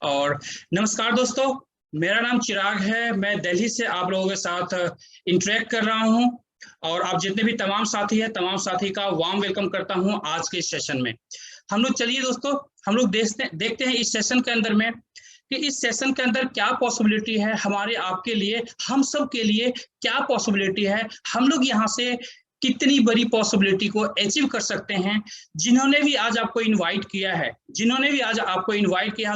और नमस्कार दोस्तों, मेरा नाम चिराग है। मैं दिल्ली से आप लोगों के साथ इंटरेक्ट कर रहा हूं और आप जितने भी तमाम साथी हैं, तमाम साथी का वार्म वेलकम करता हूं आज के इस सेशन में। हम लोग चलिए दोस्तों, हम लोग देखते हैं इस सेशन के अंदर में कि इस सेशन के अंदर क्या पॉसिबिलिटी है हमारे आपके लिए, हम सब के लिए क्या पॉसिबिलिटी है, हम लोग यहाँ से कितनी बड़ी पॉसिबिलिटी को अचीव कर सकते हैं। जिन्होंने भी आज आपको इनवाइट किया है,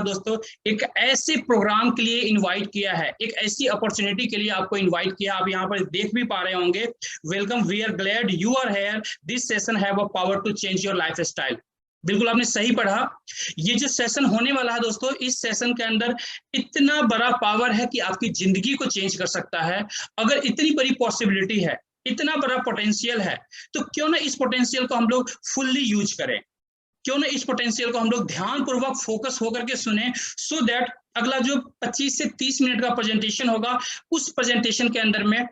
दोस्तों, एक ऐसे प्रोग्राम के लिए इनवाइट किया है, एक ऐसी अपॉर्चुनिटी के लिए आपको इनवाइट किया। आप यहाँ पर देख भी पा रहे होंगे, welcome, we are glad you are here, this session have a power to change your lifestyle. बिल्कुल आपने सही पढ़ा। ये जो सेशन होने वाला है दोस्तों, इस सेशन के अंदर इतना बड़ा पावर है कि आपकी जिंदगी को चेंज कर सकता है। अगर इतनी बड़ी पॉसिबिलिटी है, इतना बड़ा पोटेंशियल है, तो क्यों ना इस पोटेंशियल को हम लोग फुल्ली यूज करें, क्यों ना इस पोटेंशियल को हम लोग ध्यानपूर्वक फोकस होकर के सुने, सो दैट अगला जो 25 से 30 मिनट का प्रेजेंटेशन होगा, उस प्रेजेंटेशन के अंदर में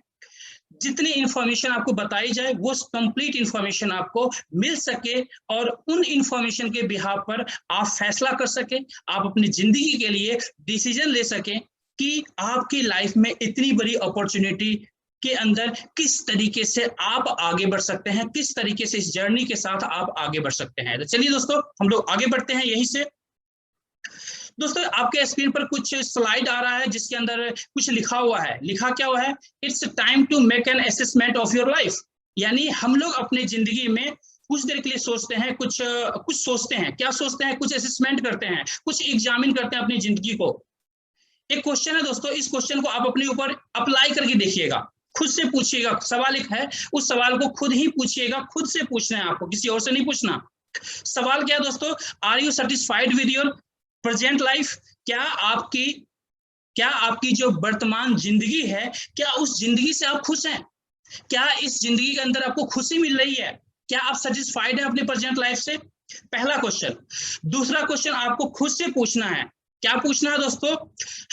जितनी इंफॉर्मेशन आपको बताई जाए वो कंप्लीट इंफॉर्मेशन आपको मिल सके और उन इंफॉर्मेशन के बिहाफ पर आप फैसला कर सके, आप अपनी जिंदगी के लिए डिसीजन ले सके कि आपकी लाइफ में इतनी बड़ी अपॉर्चुनिटी के अंदर किस तरीके से आप आगे बढ़ सकते हैं, किस तरीके से इस जर्नी के साथ आप आगे बढ़ सकते हैं। तो चलिए दोस्तों, हम लोग आगे बढ़ते हैं यहीं से। दोस्तों, आपके स्क्रीन पर कुछ स्लाइड आ रहा है जिसके अंदर कुछ लिखा हुआ है। लिखा क्या हुआ है? It's time to make an assessment of your life. यानी हम लोग अपने जिंदगी में कुछ देर के लिए सोचते हैं, कुछ सोचते हैं। क्या सोचते हैं? कुछ असेसमेंट करते हैं, कुछ एग्जामिन करते हैं अपनी जिंदगी को। एक क्वेश्चन है दोस्तों, इस क्वेश्चन को आप अपने ऊपर अप्लाई करके देखिएगा, खुद से पूछिएगा। सवाल एक है, उस सवाल को खुद ही पूछिएगा, खुद से पूछना है आपको, किसी और से नहीं पूछना। सवाल क्या है दोस्तों? Are you satisfied with your present life? क्या आपकी जो वर्तमान जिंदगी है, क्या उस जिंदगी से आप खुश हैं? क्या इस जिंदगी के अंदर आपको खुशी मिल रही है? क्या आप सेटिस्फाइड हैं अपने प्रेजेंट लाइफ से? पहला क्वेश्चन। दूसरा क्वेश्चन आपको खुद से पूछना है। क्या पूछना है दोस्तों?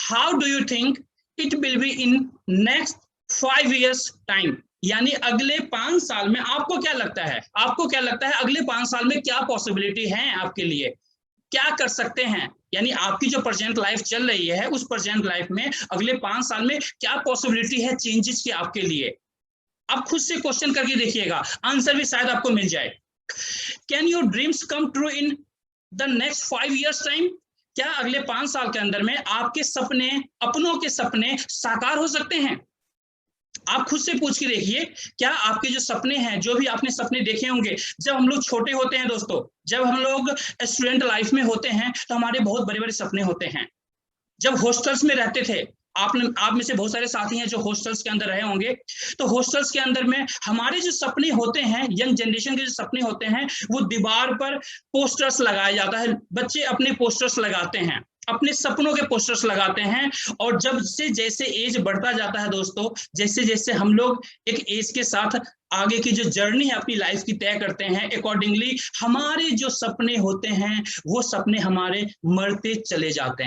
How do you think it will be in next 5 years time? यानी अगले 5 साल में आपको क्या लगता है, अगले 5 साल में क्या पॉसिबिलिटी है आपके लिए, क्या कर सकते हैं? यानी आपकी जो प्रेजेंट लाइफ चल रही है, उस प्रेजेंट लाइफ में अगले 5 साल में क्या पॉसिबिलिटी है चेंजेस की आपके लिए? आप खुद से क्वेश्चन करके देखिएगा, आंसर भी शायद आपको मिल जाए। Can your dreams come true in the next 5 years time? क्या अगले 5 साल के अंदर में आपके सपने, अपनों के सपने साकार हो सकते हैं? आप खुद से पूछ के देखिए, क्या आपके जो सपने हैं, जो भी आपने सपने देखे होंगे, जब हम लोग छोटे होते हैं दोस्तों, जब हम लोग स्टूडेंट लाइफ में होते हैं, तो हमारे बहुत बड़े बड़े सपने होते हैं। जब हॉस्टल्स में रहते थे, आप में से बहुत सारे साथी हैं जो हॉस्टल्स के अंदर रहे होंगे, तो हॉस्टल्स के अंदर में हमारे जो सपने होते हैं, यंग जनरेशन के जो सपने होते हैं, वो दीवार पर पोस्टर्स लगाया जाता है। बच्चे अपने पोस्टर्स लगाते हैं, अपने सपनों के पोस्टर्स लगाते हैं। और जब से जैसे एज बढ़ता जाता है दोस्तों, जैसे जैसे हम लोग एक एज के साथ आगे की जो जर्नी है अपनी लाइफ की तय करते हैं, अकॉर्डिंगली हमारे जो सपने होते हैं, वो सपने हमारे मरते चले जाते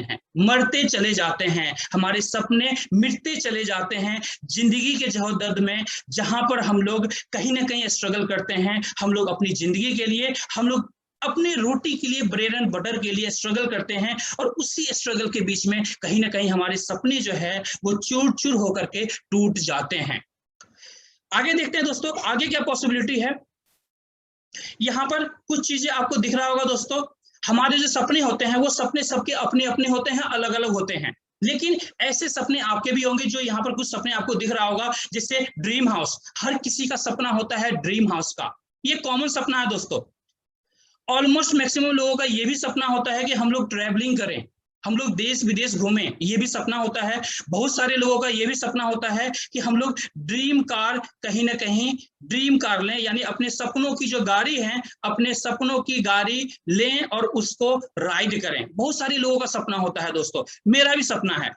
हैं, हमारे सपने मिटते चले जाते हैं। जिंदगी के जहदद में जहां पर हम लोग कहीं ना कहीं स्ट्रगल करते हैं, हम लोग अपनी जिंदगी के लिए, हम लोग अपने रोटी के लिए, ब्रेड एंड बटर के लिए स्ट्रगल करते हैं, और उसी स्ट्रगल के बीच में कहीं ना कहीं हमारे सपने जो है वो चूर चूर होकर के टूट जाते हैं। आगे देखते हैं दोस्तों, आगे क्या पॉसिबिलिटी है। यहां पर कुछ चीजें आपको दिख रहा होगा दोस्तों। हमारे जो सपने होते हैं, वो सपने सबके अपने अपने होते हैं, अलग अलग होते हैं, लेकिन ऐसे सपने आपके भी होंगे। जो यहाँ पर कुछ सपने आपको दिख रहा होगा, जैसे ड्रीम हाउस। हर किसी का सपना होता है ड्रीम हाउस का, ये कॉमन सपना है दोस्तों। ऑलमोस्ट मैक्सिमम लोगों का ये भी सपना होता है कि हम लोग ट्रैवलिंग करें, हम लोग देश विदेश घूमें, ये भी सपना होता है। बहुत सारे लोगों का ये भी सपना होता है कि हम लोग ड्रीम कार, कहीं ना कहीं ड्रीम कार लें, यानी अपने सपनों की जो गाड़ी है, अपने सपनों की गाड़ी लें और उसको राइड करें। बहुत सारे लोगों का सपना होता है दोस्तों, मेरा भी सपना है।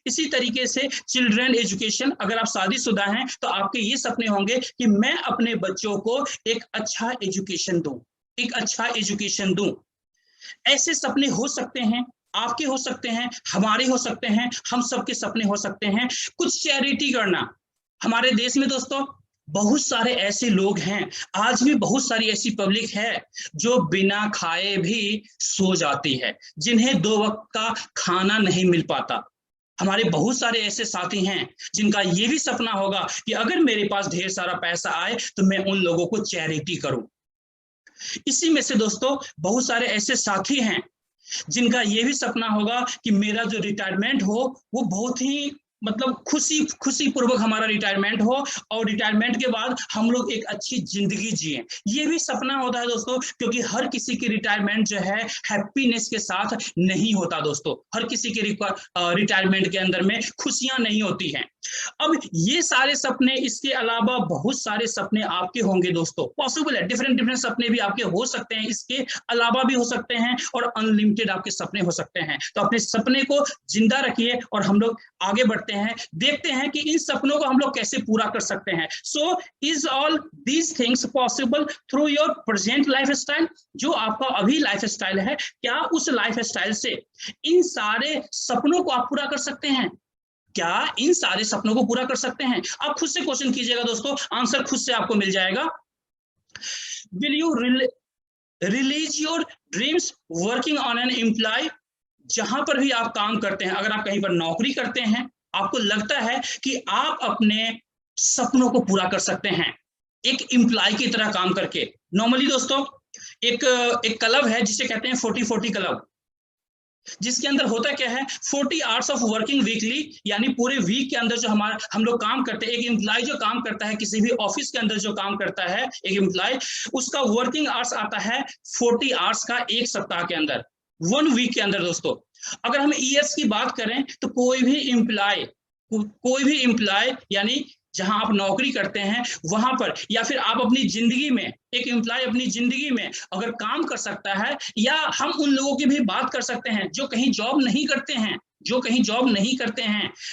इसी तरीके से चिल्ड्रन एजुकेशन, अगर आप शादीशुदा हैं तो आपके ये सपने होंगे कि मैं अपने बच्चों को एक अच्छा एजुकेशन दूं, ऐसे सपने हो सकते हैं, आपके हो सकते हैं, हमारे हो सकते हैं, हम सबके सपने हो सकते हैं। कुछ चैरिटी करना। हमारे देश में दोस्तों बहुत सारे ऐसे लोग हैं, आज भी बहुत सारी ऐसी पब्लिक है जो बिना खाए भी सो जाती है, जिन्हें 2 वक्त का खाना नहीं मिल पाता। हमारे बहुत सारे ऐसे साथी हैं जिनका ये भी सपना होगा कि अगर मेरे पास ढेर सारा पैसा आए तो मैं उन लोगों को चैरिटी करूं। इसी में से दोस्तों बहुत सारे ऐसे साथी हैं जिनका ये भी सपना होगा कि मेरा जो रिटायरमेंट हो वो बहुत ही मतलब खुशी पूर्वक हमारा रिटायरमेंट हो, और रिटायरमेंट के बाद हम लोग एक अच्छी जिंदगी जिए। ये भी सपना होता है दोस्तों, क्योंकि हर किसी की रिटायरमेंट जो है हैप्पीनेस के साथ नहीं होता दोस्तों। हर किसी के रिटायरमेंट के अंदर में खुशियां नहीं होती हैं। अब ये सारे सपने, इसके अलावा बहुत सारे सपने आपके होंगे दोस्तों, पॉसिबल है, डिफरेंट सपने भी आपके हो सकते हैं, इसके अलावा भी हो सकते हैं, और अनलिमिटेड आपके सपने हो सकते हैं। तो अपने सपने को जिंदा रखिए और हम लोग आगे बढ़ते हैं, देखते हैं कि इन सपनों को हम लोग कैसे पूरा कर सकते हैं। So is all these things possible through your present life style? जो आपका अभी लाइफ स्टाइल है, क्या उस लाइफ स्टाइल से इन सारे सपनों को आप पूरा कर सकते हैं? क्या इन सारे सपनों को पूरा कर सकते हैं? आप खुद से क्वेश्चन कीजिएगा दोस्तों, आंसर खुद से आपको मिल जाएगा। Will you release your dreams working on an employ? जहां पर भी आप काम करते हैं, अगर आप कहीं पर नौकरी करते हैं, आपको लगता है कि आप अपने सपनों को पूरा कर सकते हैं एक एम्प्लॉय की तरह काम करके। नॉर्मली दोस्तों एक क्लब है जिसे कहते हैं 40-40 क्लब, जिसके अंदर होता क्या है, 40 आवर्स ऑफ वर्किंग वीकली, यानी पूरे वीक के अंदर जो हम लोग काम करते हैं, एक एम्प्लॉय जो काम करता है किसी भी ऑफिस के अंदर जो काम करता है एक एम्प्लॉय, उसका वर्किंग आवर्स आता है 40 आवर्स का एक सप्ताह के अंदर, 1 वीक के अंदर दोस्तों। अगर हम ईयर्स की बात करें तो कोई भी एम्प्लॉय यानी जहां आप नौकरी करते हैं वहां पर, या फिर आप अपनी जिंदगी में, एक एम्प्लॉय अपनी जिंदगी में अगर काम कर सकता है, या हम उन लोगों की भी बात कर सकते हैं जो कहीं जॉब नहीं करते हैं,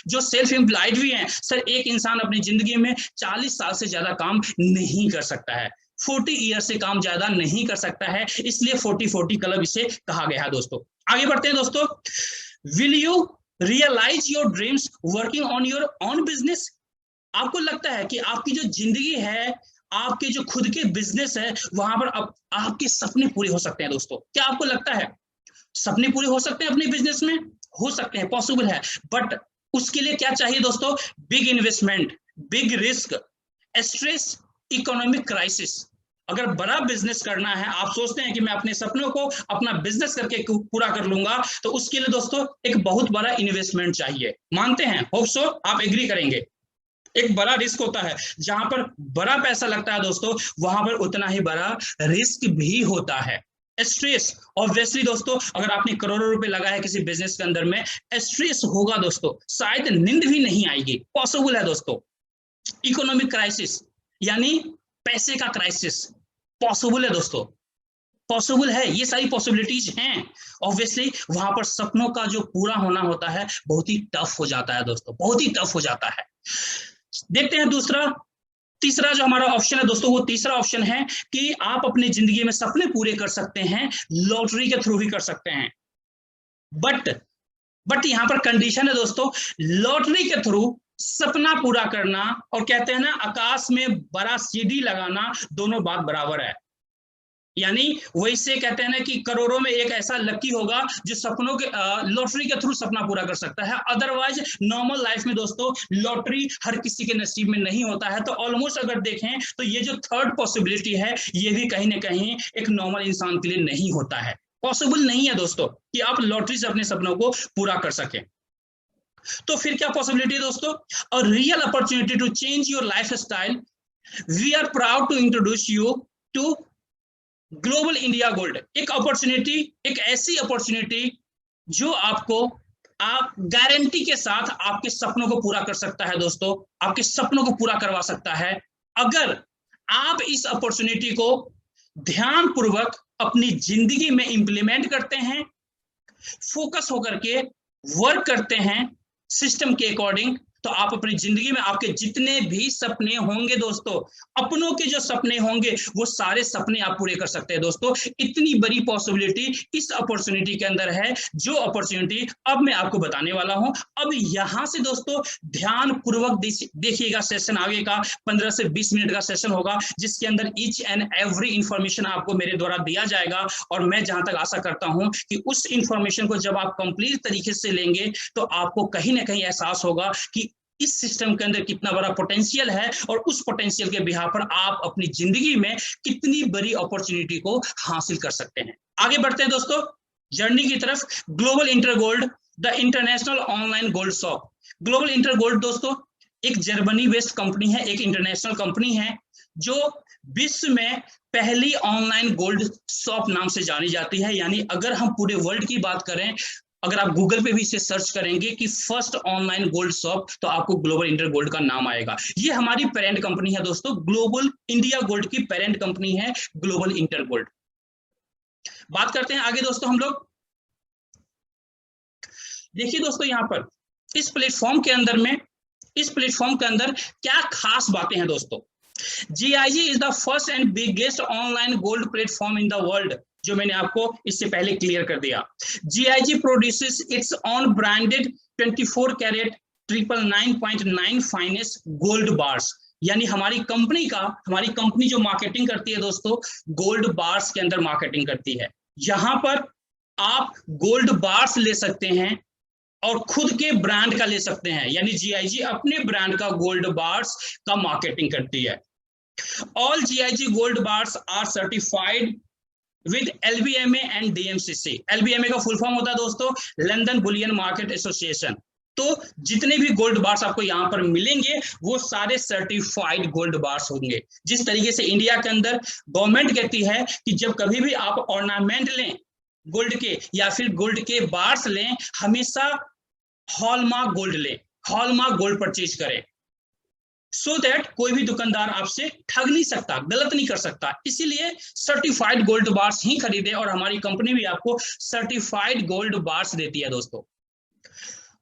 जो सेल्फ एम्प्लॉयड भी हैं। सर, एक इंसान अपनी जिंदगी में 40 साल से ज्यादा काम नहीं कर सकता है, 40 ईयर से काम ज्यादा नहीं कर सकता है, इसलिए 40-40 क्लब इसे कहा गया है दोस्तों। आगे बढ़ते हैं दोस्तों। Will you realise your dreams working on your own business? आपको लगता है कि आपकी जो जिंदगी है, आपके जो खुद के बिजनेस है, वहां पर आपके सपने पूरे हो सकते हैं दोस्तों? क्या आपको लगता है सपने पूरे हो सकते हैं अपने बिजनेस में? हो सकते हैं, पॉसिबल है, बट उसके लिए क्या चाहिए दोस्तों? Big investment, big risk, stress, economic crisis. अगर बड़ा बिजनेस करना है, आप सोचते हैं कि मैं अपने सपनों को अपना बिजनेस करके पूरा कर लूंगा, तो उसके लिए दोस्तों एक बहुत बड़ा इन्वेस्टमेंट चाहिए। मानते हैं? होप सो आप एग्री करेंगे। एक बड़ा रिस्क होता है, जहां पर बड़ा पैसा लगता है दोस्तों, वहां पर उतना ही बड़ा रिस्क भी होता है। स्ट्रेस, ऑब्वियसली दोस्तों, अगर आपने करोड़ों रुपए लगाए है किसी बिजनेस के अंदर में, स्ट्रेस होगा दोस्तों, शायद नींद भी नहीं आएगी, पॉसिबल है दोस्तों। इकोनॉमिक क्राइसिस यानी पैसे का क्राइसिस, पॉसिबल है दोस्तों, पॉसिबल है, ये सारी पॉसिबिलिटीज हैं। ऑब्वियसली वहां पर सपनों का जो पूरा होना होता है बहुत ही टफ हो जाता है दोस्तों, बहुत ही टफ हो जाता है। देखते हैं तीसरा जो हमारा ऑप्शन है दोस्तों, वो तीसरा ऑप्शन है कि आप अपनी जिंदगी में सपने पूरे कर सकते हैं, लॉटरी के थ्रू भी कर सकते हैं। बट यहां पर कंडीशन है दोस्तों, लॉटरी के थ्रू सपना पूरा करना और कहते हैं ना आकाश में बड़ा सीढ़ी लगाना, दोनों बात बराबर है। यानी वैसे कहते हैं ना कि करोड़ों में एक ऐसा लकी होगा जो सपनों के लॉटरी के थ्रू सपना पूरा कर सकता है। अदरवाइज नॉर्मल लाइफ में दोस्तों लॉटरी हर किसी के नसीब में नहीं होता है। तो ऑलमोस्ट अगर देखें तो ये जो थर्ड पॉसिबिलिटी है, ये भी कहीं ना कहीं एक नॉर्मल इंसान के लिए नहीं होता है, पॉसिबल नहीं है दोस्तों कि आप लॉटरी से अपने सपनों को पूरा कर सकें। तो फिर क्या पॉसिबिलिटी है दोस्तों? A real opportunity to change your lifestyle. We are proud to introduce you to Global India Gold. एक अपॉर्चुनिटी, एक ऐसी अपॉर्चुनिटी जो आपको आप गारंटी के साथ आपके सपनों को पूरा कर सकता है दोस्तों, आपके सपनों को पूरा करवा सकता है, अगर आप इस अपॉर्चुनिटी को ध्यान पूर्वक अपनी जिंदगी में इंप्लीमेंट करते हैं, फोकस होकर के वर्क करते हैं सिस्टम के अकॉर्डिंग, तो आप अपनी जिंदगी में आपके जितने भी सपने होंगे दोस्तों, अपनों के जो सपने होंगे वो सारे सपने आप पूरे कर सकते हैं दोस्तों। इतनी बड़ी पॉसिबिलिटी इस अपॉर्चुनिटी के अंदर है, जो अपॉर्चुनिटी अब मैं आपको बताने वाला हूं। अब यहां से दोस्तों ध्यान पूर्वक देखिएगा, सेशन आगे का 15 से 20 मिनट का सेशन होगा, जिसके अंदर ईच एंड एवरी इंफॉर्मेशन आपको मेरे द्वारा दिया जाएगा। और मैं जहां तक आशा करता हूं कि उस इंफॉर्मेशन को जब आप कंप्लीट तरीके से लेंगे तो आपको कहीं ना कहीं एहसास होगा कि इस सिस्टम के अंदर कितना बड़ा पोटेंशियल है, और उस पोटेंशियल के बिहाफ पर आप अपनी जिंदगी में कितनी बड़ी अपॉर्चुनिटी को हासिल कर सकते हैं। आगे बढ़ते हैं दोस्तों जर्नी की तरफ। Global Intergold, the international online gold shop. Global Intergold दोस्तों एक जर्मनी बेस्ड कंपनी है, एक इंटरनेशनल कंपनी है, जो विश्व में पहली ऑनलाइन गोल्ड शॉप नाम से जानी जाती है। यानी अगर हम पूरे वर्ल्ड की बात करें, अगर आप गूगल पे भी इसे सर्च करेंगे कि फर्स्ट ऑनलाइन गोल्ड शॉप, तो आपको ग्लोबल इंटर गोल्ड का नाम आएगा। ये हमारी पेरेंट कंपनी है दोस्तों, ग्लोबल इंडिया गोल्ड की पेरेंट कंपनी है ग्लोबल इंटर गोल्ड। बात करते हैं आगे दोस्तों हम लोग। देखिए दोस्तों यहाँ पर इस प्लेटफॉर्म के अंदर में, इस प्लेटफॉर्म के अंदर क्या खास बातें हैं दोस्तों। GIG is the first and biggest online gold platform in the world, जो मैंने आपको इससे पहले क्लियर कर दिया। GIG produces its on branded 24 carat 999.9 finest gold bars. यानी हमारी कंपनी जो मार्केटिंग करती है दोस्तों, गोल्ड बार्स के अंदर मार्केटिंग करती है। यहां पर आप गोल्ड बार्स ले सकते हैं और खुद के ब्रांड का ले सकते हैं। यानी GIG अपने ब्रांड का गोल्ड बार्स का मार्केटिंग करती है। All GIG gold bars are certified with LBMA and DMCC। LBMA का फुल फॉर्म होता है दोस्तों लंदन बुलियन मार्केट एसोसिएशन। तो जितने भी गोल्ड बार्स आपको यहाँ पर मिलेंगे वो सारे सर्टिफाइड गोल्ड बार्स होंगे। जिस तरीके से इंडिया के अंदर गवर्नमेंट कहती है कि जब कभी भी आप ऑर्नामेंट लें गोल्ड के या फिर गोल्ड के बार्स लें, हमेशा हॉलमार्क गोल्ड लें, हॉलमार्क गोल्ड परचेज करें, सो दैट कोई भी दुकानदार आपसे ठग नहीं सकता, गलत नहीं कर सकता। इसीलिए सर्टिफाइड गोल्ड बार्स ही खरीदे, और हमारी कंपनी भी आपको सर्टिफाइड गोल्ड बार्स देती है दोस्तों।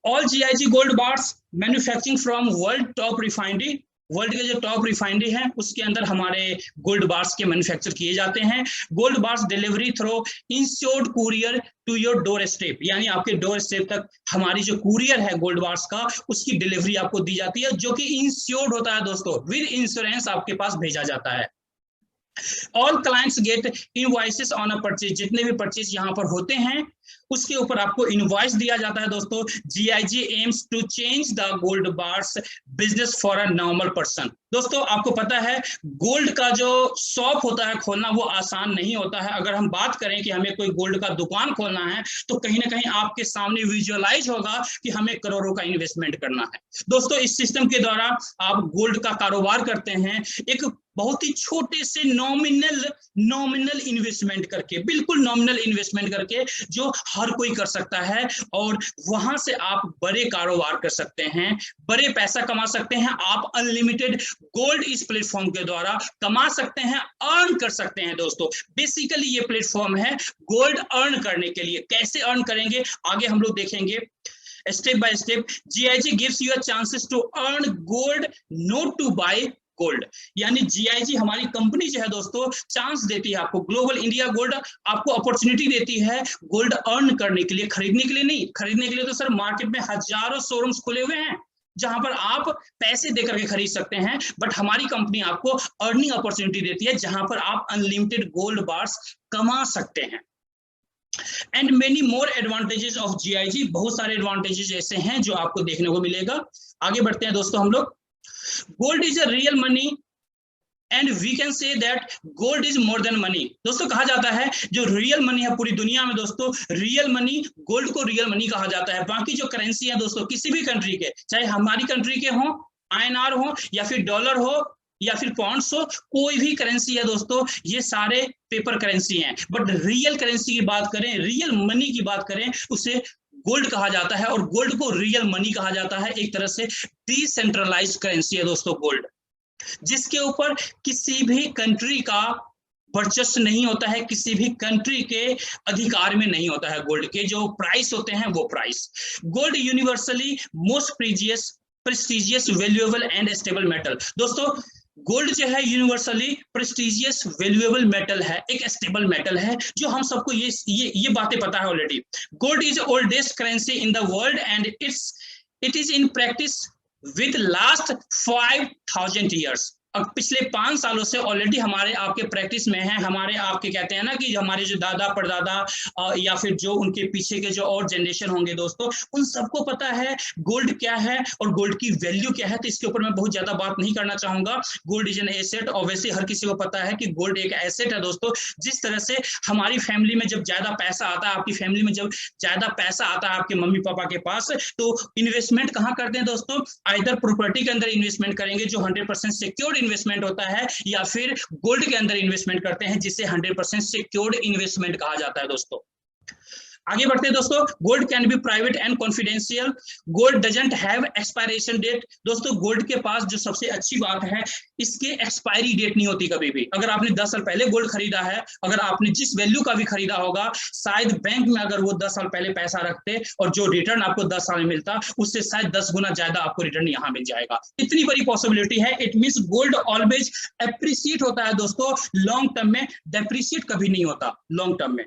All GIG gold bars manufacturing from world top refinery, world के जो टॉप रिफाइनरी है उसके अंदर हमारे गोल्ड बार्स के मैन्युफैक्चर किए जाते हैं। Gold bars delivery through insured courier to your door step. यानी आपके डोर स्टेप तक हमारी जो कुरियर है गोल्ड बार्स का, उसकी डिलीवरी आपको दी जाती है, जो कि इंश्योर्ड होता है दोस्तों, विद इंश्योरेंस आपके पास भेजा जाता है। All clients get invoices on a purchase. जितने भी परचेज यहाँ पर होते हैं उसके ऊपर आपको इनवॉइस दिया जाता है दोस्तों। GIG aims to change the gold bars business for a normal person. दोस्तों आपको पता है गोल्ड का जो शॉप होता है खोलना वो आसान नहीं होता है। अगर हम बात करें कि हमें कोई गोल्ड का दुकान खोलना है तो कहीं ना कहीं आपके सामने विजुअलाइज होगा कि हमें करोड़ों का इन्वेस्टमेंट करना है। दोस्तों इस सिस्टम के द्वारा आप गोल्ड का कारोबार करते हैं एक बहुत ही छोटे से नॉमिनल इन्वेस्टमेंट करके, बिल्कुल नॉमिनल इन्वेस्टमेंट करके, जो हर कोई कर सकता है, और वहां से आप बड़े कारोबार कर सकते हैं, बड़े पैसा कमा सकते हैं। आप अनलिमिटेड गोल्ड इस प्लेटफॉर्म के द्वारा कमा सकते हैं, अर्न कर सकते हैं दोस्तों। बेसिकली ये प्लेटफॉर्म है गोल्ड अर्न करने के लिए। कैसे अर्न करेंगे आगे हम लोग देखेंगे step by step. GIG gives you a chances to earn gold, not to buy gold. यानी GIG हमारी कंपनी जो है दोस्तों चांस देती है आपको, ग्लोबल इंडिया गोल्ड आपको अपॉर्चुनिटी देती है गोल्ड अर्न करने के लिए, खरीदने के लिए नहीं। खरीदने के लिए तो सर मार्केट में हजारों शोरूम्स खुले हुए हैं जहां पर आप पैसे देकर के खरीद सकते हैं, बट हमारी कंपनी आपको अर्निंग अपॉर्चुनिटी देती है जहां पर आप अनलिमिटेड गोल्ड बार्स कमा सकते हैं। And many more advantages of GIG। बहुत सारे एडवांटेजेस ऐसे हैं जो आपको देखने को मिलेगा। आगे बढ़ते हैं दोस्तों हम लोग। Gold is a real money and we can say that gold is more than money. दोस्तों कहा जाता है जो रियल मनी है पूरी दुनिया में दोस्तों, रियल मनी, गोल्ड को रियल मनी कहा जाता है। बाकी जो करेंसी है दोस्तों किसी भी कंट्री के, चाहे हमारी कंट्री के हो, INR हो या फिर डॉलर हो या फिर पॉन्ड्स हो, कोई भी करेंसी है दोस्तों, ये सारे पेपर करेंसी हैं। बट रियल करेंसी की बात करें, रियल मनी की बात करें, उसे गोल्ड कहा जाता है, और गोल्ड को रियल मनी कहा जाता है। एक तरह से डिसेंट्रलाइज्ड करेंसी है दोस्तों गोल्ड, जिसके ऊपर किसी भी कंट्री का वर्चस्व नहीं होता है, किसी भी कंट्री के अधिकार में नहीं होता है। गोल्ड के जो प्राइस होते हैं वो price. Gold universally most precious prestigious, valuable and stable metal. दोस्तों गोल्ड जो है यूनिवर्सली प्रेस्टिजियस वैल्यूएबल मेटल है, एक स्टेबल मेटल है, जो हम सबको ये बातें पता है already. Gold is oldest currency in the world and it is in practice with last 5000 years. अब पिछले 5 सालों से ऑलरेडी हमारे आपके प्रैक्टिस में है, हमारे आपके कहते हैं ना कि हमारे जो दादा परदादा या फिर जो उनके पीछे के जो और जनरेशन होंगे दोस्तों, उन सबको पता है गोल्ड क्या है और गोल्ड की वैल्यू क्या है। तो इसके ऊपर मैं बहुत ज्यादा बात नहीं करना चाहूंगा। Gold is an asset, obviously हर किसी को पता है कि गोल्ड एक एसेट है दोस्तों। जिस तरह से हमारी फैमिली में जब ज्यादा पैसा आता है, आपकी फैमिली में जब ज्यादा पैसा आता है आपके मम्मी पापा के पास, तो इन्वेस्टमेंट कहाँ करते हैं दोस्तों? आइदर प्रॉपर्टी के अंदर इन्वेस्टमेंट करेंगे जो 100% सिक्योर्ड इन्वेस्टमेंट होता है, या फिर गोल्ड के अंदर इन्वेस्टमेंट करते हैं जिसे 100% सिक्योर्ड इन्वेस्टमेंट कहा जाता है दोस्तों। आगे बढ़ते हैं दोस्तों। Gold can be private and confidential, gold doesn't have expiration date. दोस्तों गोल्ड के पास जो सबसे अच्छी बात है, इसके एक्सपायरी डेट नहीं होती कभी भी। अगर आपने 10 साल पहले गोल्ड खरीदा है, अगर आपने जिस वैल्यू का भी खरीदा होगा, शायद बैंक में अगर वो 10 साल पहले पैसा रखते और जो रिटर्न आपको 10 साल में मिलता, उससे शायद 10 गुना ज्यादा आपको रिटर्न यहाँ मिल जाएगा। इतनी बड़ी पॉसिबिलिटी है। It means gold always appreciate होता है दोस्तों, लॉन्ग टर्म में डेप्रिशिएट कभी नहीं होता लॉन्ग टर्म में।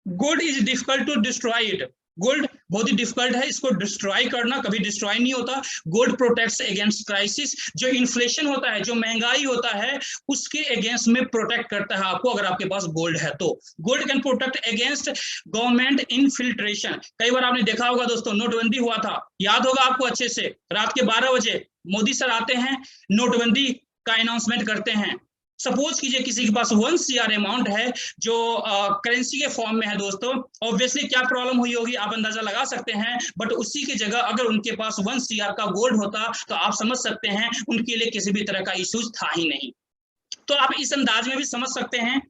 Gold is difficult to destroy it, gold बहुत ही डिफिकल्ट है इसको डिस्ट्रॉय करना, कभी डिस्ट्रॉय नहीं होता। गोल्ड प्रोटेक्ट्स अगेंस्ट क्राइसिस, जो इन्फ्लेशन होता है, जो महंगाई होता है, उसके अगेंस्ट में प्रोटेक्ट करता है आपको अगर आपके पास गोल्ड है तो। Gold can protect against government infiltration. कई बार आपने देखा होगा दोस्तों, नोटबंदी हुआ था, याद होगा आपको अच्छे से। रात के 12 बजे मोदी सर आते हैं, नोटबंदी का अनाउंसमेंट करते हैं। सपोज कीजिए किसी के पास 1 CR अमाउंट है जो करेंसी के फॉर्म में है दोस्तों, ऑब्वियसली क्या प्रॉब्लम हुई होगी आप अंदाजा लगा सकते हैं। बट उसी की जगह अगर उनके पास 1 CR का गोल्ड होता तो आप समझ सकते हैं उनके लिए किसी भी तरह का इश्यूज था ही नहीं। तो आप इस अंदाज में भी समझ सकते हैं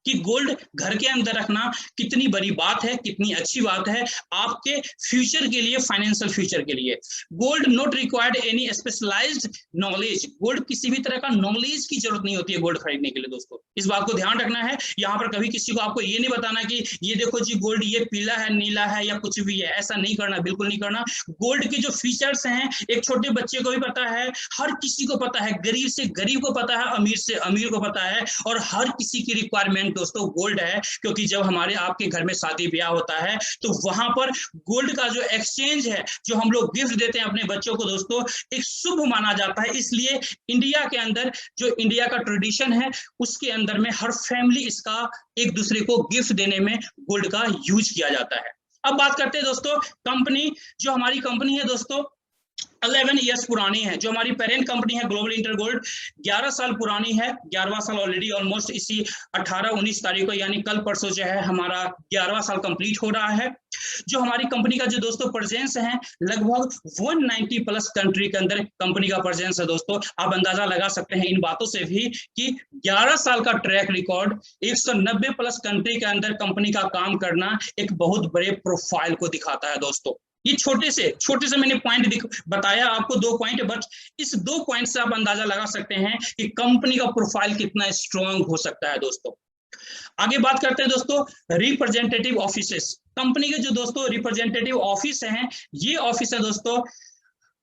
कि गोल्ड घर के अंदर रखना कितनी बड़ी बात है, कितनी अच्छी बात है आपके फ्यूचर के लिए, फाइनेंशियल फ्यूचर के लिए। Gold not required any specialized knowledge, gold किसी भी तरह का नॉलेज की जरूरत नहीं होती है गोल्ड खरीदने के लिए दोस्तों। इस बात को ध्यान रखना है। यहाँ पर कभी किसी को आपको ये नहीं बताना कि ये देखो जी गोल्ड ये पीला है, नीला है या कुछ भी है, ऐसा नहीं करना, बिल्कुल नहीं करना। गोल्ड के जो फीचर्स हैं एक छोटे बच्चे को भी पता है, हर किसी को पता है, गरीब से गरीब को पता है, अमीर से अमीर को पता है, और हर किसी की रिक्वायरमेंट दोस्तों गोल्ड है। क्योंकि जब हमारे आपके घर में शादी ब्याह होता है तो वहां पर गोल्ड का जो एक्सचेंज है, जो हम लोग गिफ्ट देते हैं अपने बच्चों को दोस्तों, एक शुभ माना जाता है। इसलिए इंडिया के अंदर जो इंडिया का ट्रेडिशन है उसके अंदर में हर फैमिली इसका एक दूसरे को गिफ्ट देने में गोल्ड का यूज किया जाता है। अब बात करते हैं दोस्तों कंपनी, जो हमारी कंपनी है दोस्तों 11 ईयर्स पुरानी है। जो हमारी पेरेंट कंपनी है ग्लोबल इंटर गोल्ड 11 साल पुरानी है, 11वां साल ऑलरेडी ऑलमोस्ट इसी 18-19 तारीख को यानी कल परसों जो है हमारा 11वां साल कंप्लीट हो रहा है। जो हमारी कंपनी का जो दोस्तों प्रेजेंस है लगभग 190 प्लस कंट्री के अंदर कंपनी का प्रेजेंस है दोस्तों। आप अंदाजा लगा सकते हैं इन बातों से भी कि 11 साल का ट्रैक रिकॉर्ड 190 प्लस कंट्री के अंदर कंपनी का काम करना एक बहुत बड़े प्रोफाइल को दिखाता है दोस्तों। ये छोटे से मैंने पॉइंट बताया आपको, 2 पॉइंट, बट इस 2 पॉइंट से आप अंदाजा लगा सकते हैं कि कंपनी का प्रोफाइल कितना स्ट्रांग हो सकता है दोस्तों। आगे बात करते हैं दोस्तों रिप्रेजेंटेटिव ऑफिसेस। कंपनी के जो दोस्तों रिप्रेजेंटेटिव ऑफिस हैं, ये ऑफिस है दोस्तों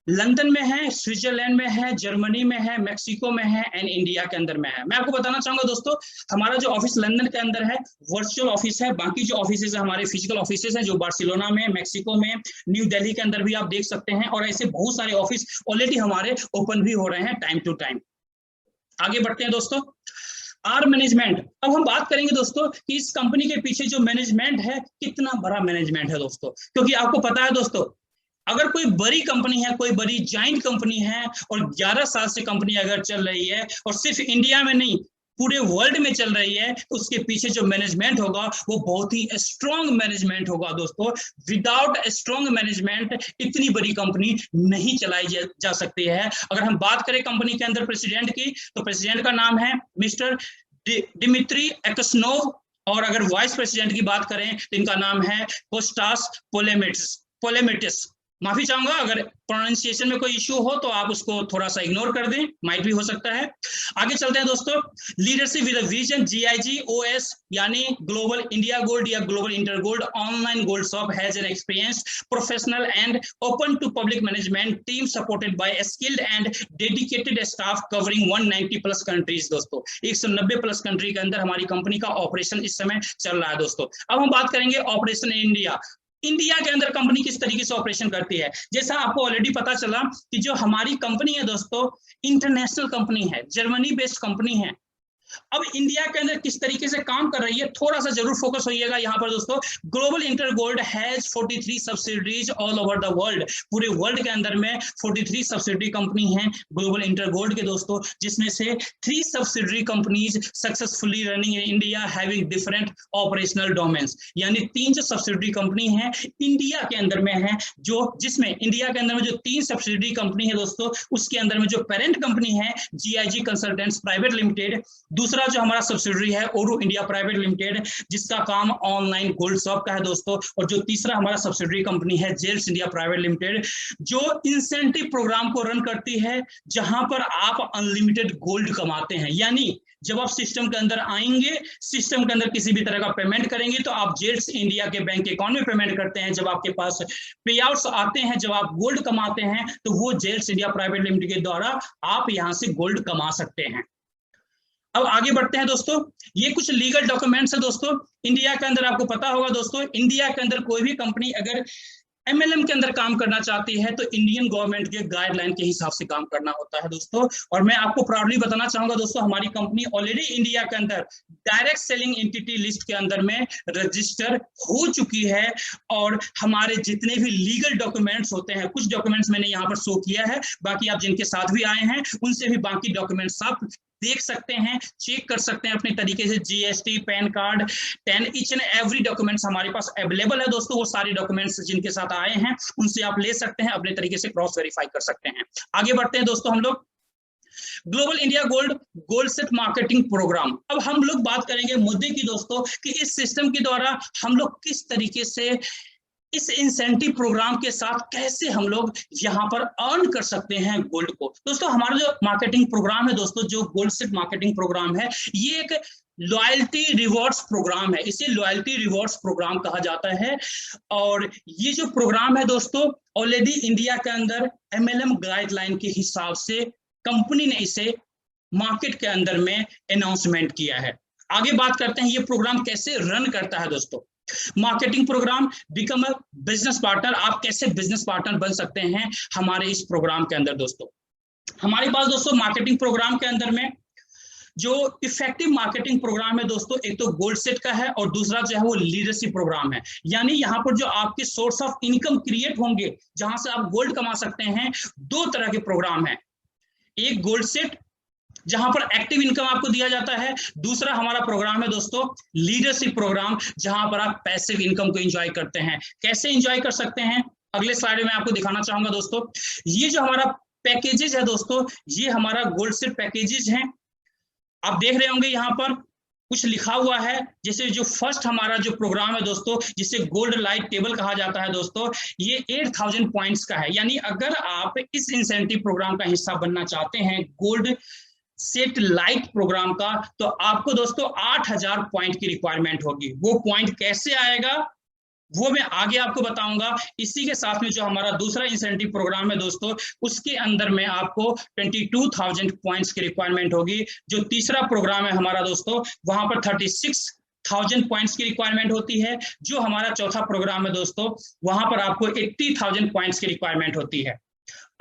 लंदन में है, स्विट्जरलैंड में है, जर्मनी में है, मेक्सिको में है एंड इंडिया के अंदर में है। मैं आपको बताना चाहूंगा दोस्तों हमारा जो ऑफिस लंदन के अंदर है वर्चुअल ऑफिस है। बाकी जो ऑफिस है हमारे फिजिकल ऑफिस है जो बार्सिलोना में, मेक्सिको में, न्यू दिल्ली के अंदर भी आप देख सकते हैं, और ऐसे बहुत सारे ऑफिस ऑलरेडी हमारे ओपन भी हो रहे हैं टाइम टू टाइम। आगे बढ़ते हैं दोस्तों आर मैनेजमेंट। अब हम बात करेंगे दोस्तों कि इस कंपनी के पीछे जो मैनेजमेंट है कितना बड़ा मैनेजमेंट है दोस्तों। क्योंकि आपको पता है दोस्तों अगर कोई बड़ी कंपनी है, कोई बड़ी जाइंट कंपनी है और 11 साल से कंपनी अगर चल रही है और सिर्फ इंडिया में नहीं पूरे वर्ल्ड में चल रही है, तो उसके पीछे जो मैनेजमेंट होगा वो बहुत ही स्ट्रॉन्ग मैनेजमेंट होगा दोस्तों। विदाउट स्ट्रॉन्ग मैनेजमेंट इतनी बड़ी कंपनी नहीं चलाई जा सकती है। अगर हम बात करें कंपनी के अंदर प्रेसिडेंट की, तो प्रेसिडेंट का नाम है मिस्टर डिमित्री एक्सनोव, और अगर वाइस प्रेसिडेंट की बात करें तो इनका नाम है कोस्टास पोलेमिटिस। माफी चाहूंगा अगर प्रोनाउंसिएशन में कोई इश्यू हो तो आप उसको थोड़ा सा इग्नोर कर दें, माइट भी हो सकता है। आगे चलते हैं दोस्तों। लीडरशिप विद विजन, GIGOS यानी ग्लोबल इंडिया गोल्ड या global inter gold online gold shop has an experienced professional and open to public management team supported by skilled and dedicated staff covering 190 plus countries. दोस्तों 190 plus country के अंदर हमारी company का operation इस समय चल रहा है। दोस्तों अब हम बात करेंगे ऑपरेशन इन इंडिया। इंडिया के अंदर कंपनी किस तरीके से ऑपरेशन करती है। जैसा आपको ऑलरेडी पता चला कि जो हमारी कंपनी है दोस्तों इंटरनेशनल कंपनी है, जर्मनी बेस्ड कंपनी है। अब इंडिया के अंदर किस तरीके से काम कर रही है थोड़ा सा जरूर फोकस होइएगा यहाँ पर दोस्तों। Global inter gold has 43 subsidiaries all over the world. पूरे वर्ल्ड के अंदर में 43 सब्सिडरी कंपनी हैं ग्लोबल इंटर गोल्ड के दोस्तों, जिसमें से 3 subsidiary companies successfully running in India having different operational domains. यानी 3 जो सब्सिडरी कंपनी है इंडिया के अंदर में है, जो जिसमें इंडिया के अंदर में जो 3 सब्सिडरी कंपनी है दोस्तों, उसके अंदर में जो पेरेंट कंपनी है GIG कंसल्टेंट्स प्राइवेट लिमिटेड, दूसरा जो हमारा सब्सिडरी है ओरू इंडिया प्राइवेट लिमिटेड जिसका काम ऑनलाइन गोल्ड शॉप का है दोस्तों, और जो तीसरा हमारा सब्सिडरी कंपनी है जेल्स इंडिया प्राइवेट लिमिटेड जो इंसेंटिव प्रोग्राम को रन करती है, जहां पर आप अनलिमिटेड गोल्ड कमाते हैं। यानी जब आप सिस्टम के अंदर आएंगे, सिस्टम के अंदर किसी भी तरह का पेमेंट करेंगे तो आप जेल्स इंडिया के बैंक अकाउंट में पेमेंट करते हैं। जब आपके पास पे आउट्स आते हैं, जब आप गोल्ड कमाते हैं, तो वो जेल्स इंडिया प्राइवेट लिमिटेड के द्वारा आप यहां से गोल्ड कमा सकते हैं। अब आगे बढ़ते हैं दोस्तों। ये कुछ लीगल डॉक्यूमेंट्स है दोस्तों। इंडिया के अंदर आपको पता होगा दोस्तों, इंडिया के अंदर कोई भी कंपनी अगर MLM के अंदर काम करना चाहती है तो इंडियन गवर्नमेंट के गाइडलाइन के हिसाब से काम करना होता है दोस्तों। और मैं आपको प्राउडली बताना चाहूंगा दोस्तों, हमारी कंपनी ऑलरेडी इंडिया के अंदर डायरेक्ट सेलिंग एंटिटी लिस्ट के अंदर में रजिस्टर हो चुकी है। और हमारे जितने भी लीगल डॉक्यूमेंट्स होते हैं, कुछ डॉक्यूमेंट्स मैंने यहाँ पर शो किया है, बाकी आप जिनके साथ भी आए हैं उनसे भी बाकी डॉक्यूमेंट्स आप देख सकते हैं, चेक कर सकते हैं अपने तरीके से। GST, pan card, 10 each and every documents हमारे पास अवेलेबल है दोस्तों। वो सारे डॉक्यूमेंट्स जिनके साथ आए हैं उनसे आप ले सकते हैं, अपने तरीके से क्रॉस वेरीफाई कर सकते हैं। आगे बढ़ते हैं दोस्तों हम लोग। Global India gold set marketing program. अब हम लोग बात करेंगे मुद्दे की दोस्तों कि इस सिस्टम के द्वारा हम लोग किस तरीके से इस इंसेंटिव प्रोग्राम के साथ कैसे हम लोग यहाँ पर अर्न कर सकते हैं गोल्ड को। दोस्तों हमारा जो मार्केटिंग प्रोग्राम है दोस्तों, जो गोल्ड सेट मार्केटिंग प्रोग्राम है, ये एक लॉयल्टी रिवॉर्ड्स प्रोग्राम है। इसे लॉयल्टी रिवॉर्ड्स प्रोग्राम कहा जाता है। और ये जो प्रोग्राम है दोस्तों, ऑलरेडी इंडिया के अंदर MLM गाइडलाइन के हिसाब से कंपनी ने इसे मार्केट के अंदर में अनाउंसमेंट किया है। आगे बात करते हैं ये प्रोग्राम कैसे रन करता है दोस्तों। Marketing program become a business partner. आप कैसे बिजनेस पार्टनर बन सकते हैं हमारे इस प्रोग्राम के अंदर दोस्तों। हमारे पास दोस्तों मार्केटिंग प्रोग्राम के अंदर में जो इफेक्टिव मार्केटिंग प्रोग्राम है दोस्तों, एक तो गोल्ड सेट का है और दूसरा जो है वो लीडरशिप प्रोग्राम है। यानी यहाँ पर जो आपके सोर्स ऑफ इनकम क्रिएट होंगे, जहां से आप गोल्ड कमा सकते हैं, 2 तरह के प्रोग्राम है। एक गोल्ड सेट जहां पर एक्टिव इनकम आपको दिया जाता है, दूसरा हमारा प्रोग्राम है दोस्तों लीडरशिप प्रोग्राम, जहां पर आप पैसिव इनकम को एंजॉय करते हैं। कैसे एंजॉय कर सकते हैं अगले स्लाइड में आपको दिखाना चाहूंगा दोस्तों। ये जो हमारा पैकेजेस है दोस्तों, ये हमारा गोल्ड सेट पैकेजेस हैं। आप देख रहे होंगे यहाँ पर कुछ लिखा हुआ है, जैसे जो फर्स्ट हमारा जो प्रोग्राम है दोस्तों, जिसे गोल्ड लाइट टेबल कहा जाता है दोस्तों, ये 8000 पॉइंट्स का है। यानी अगर आप इस इंसेंटिव प्रोग्राम का हिस्सा बनना चाहते हैं गोल्ड सेट लाइट प्रोग्राम का, तो आपको दोस्तों 8000 पॉइंट की रिक्वायरमेंट होगी। वो पॉइंट कैसे आएगा वो मैं आगे आपको बताऊंगा। इसी के साथ में जो हमारा दूसरा इंसेंटिव प्रोग्राम है दोस्तों, उसके अंदर में आपको 22,000 पॉइंट्स की रिक्वायरमेंट होगी। जो तीसरा प्रोग्राम है हमारा दोस्तों, वहां पर 36,000 पॉइंट्स की रिक्वायरमेंट होती है। जो हमारा चौथा प्रोग्राम है दोस्तों, वहां पर आपको 80,000 पॉइंट्स की रिक्वायरमेंट होती है।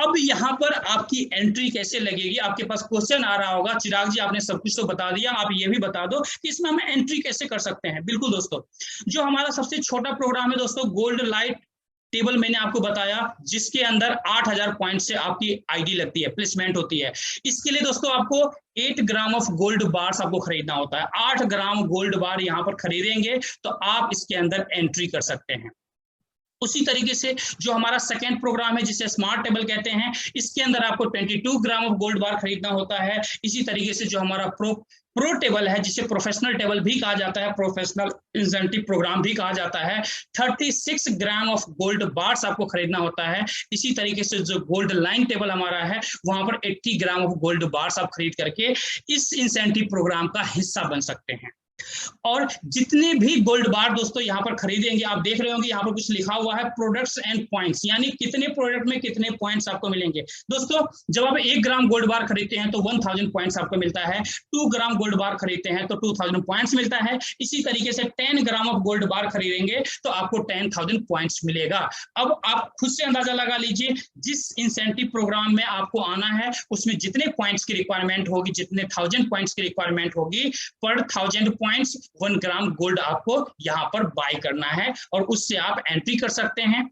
अब यहाँ पर आपकी एंट्री कैसे लगेगी। आपके पास क्वेश्चन आ रहा होगा, चिराग जी आपने सब कुछ तो बता दिया, आप ये भी बता दो कि इसमें हम एंट्री कैसे कर सकते हैं। बिल्कुल दोस्तों, जो हमारा सबसे छोटा प्रोग्राम है दोस्तों, गोल्ड लाइट टेबल, मैंने आपको बताया, जिसके अंदर 8000 पॉइंट से आपकी आईडी लगती है, प्लेसमेंट होती है। इसके लिए दोस्तों आपको 8 ग्राम ऑफ गोल्ड बार्स आपको खरीदना होता है। 8 ग्राम गोल्ड बार यहाँ पर खरीदेंगे तो आप इसके अंदर एंट्री कर सकते हैं। उसी तरीके से जो हमारा सेकेंड प्रोग्राम है जिसे स्मार्ट टेबल कहते हैं, इसके अंदर आपको 22 ग्राम ऑफ गोल्ड बार खरीदना होता है। इसी तरीके से जो हमारा प्रो टेबल है जिसे प्रोफेशनल टेबल भी कहा जाता है, प्रोफेशनल इंसेंटिव प्रोग्राम भी कहा जाता है, 36 ग्राम ऑफ गोल्ड बार्स आपको खरीदना होता है। इसी तरीके से जो गोल्ड लाइन टेबल हमारा है वहां पर 80 ग्राम ऑफ गोल्ड बार्स आप खरीद करके इस इंसेंटिव प्रोग्राम का हिस्सा बन सकते हैं। और जितने भी गोल्ड बार दोस्तों यहाँ पर खरीदेंगे, आप देख रहे होंगे यहाँ पर कुछ लिखा हुआ है प्रोडक्ट्स एंड पॉइंट्स, यानी कितने प्रोडक्ट में कितने पॉइंट्स आपको मिलेंगे। दोस्तों जब आप 1 ग्राम गोल्ड बार खरीदते हैं तो 1000 पॉइंट्स आपको मिलता है, 2 ग्राम गोल्ड बार खरीदते हैं तो 2000 पॉइंट्स मिलता है। इसी तरीके से 10 ग्राम ऑफ गोल्ड बार खरीदेंगे तो आपको 10,000 पॉइंट्स मिलेगा। अब आप खुद से अंदाजा लगा लीजिए, जिस इंसेंटिव प्रोग्राम में आपको आना है उसमें जितने पॉइंट्स की रिक्वायरमेंट होगी, जितने 1000 पॉइंट्स की रिक्वायरमेंट होगी, पर 1000 पॉइंट्स 1 ग्राम गोल्ड आपको यहाँ पर बाय करना है और उससे आप एंट्री कर सकते हैं।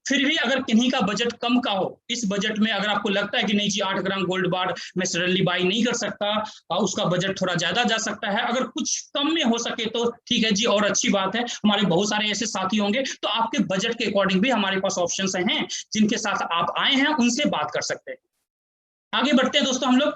फिर भी अगर किन्हीं का बजट कम का हो, इस बजट में अगर आपको लगता है कि नहीं जी 8 ग्राम गोल्ड बार मैं सडनली बाय नहीं कर सकता, उसका बजट थोड़ा ज्यादा जा सकता है, अगर कुछ कम में हो सके तो ठीक है जी, और अच्छी बात है, हमारे बहुत सारे ऐसे साथी होंगे तो आपके बजट के अकॉर्डिंग भी हमारे पास ऑप्शंस हैं जिनके साथ आप आए हैं, उनसे बात कर सकते हैं। आगे बढ़ते हैं दोस्तों हम लोग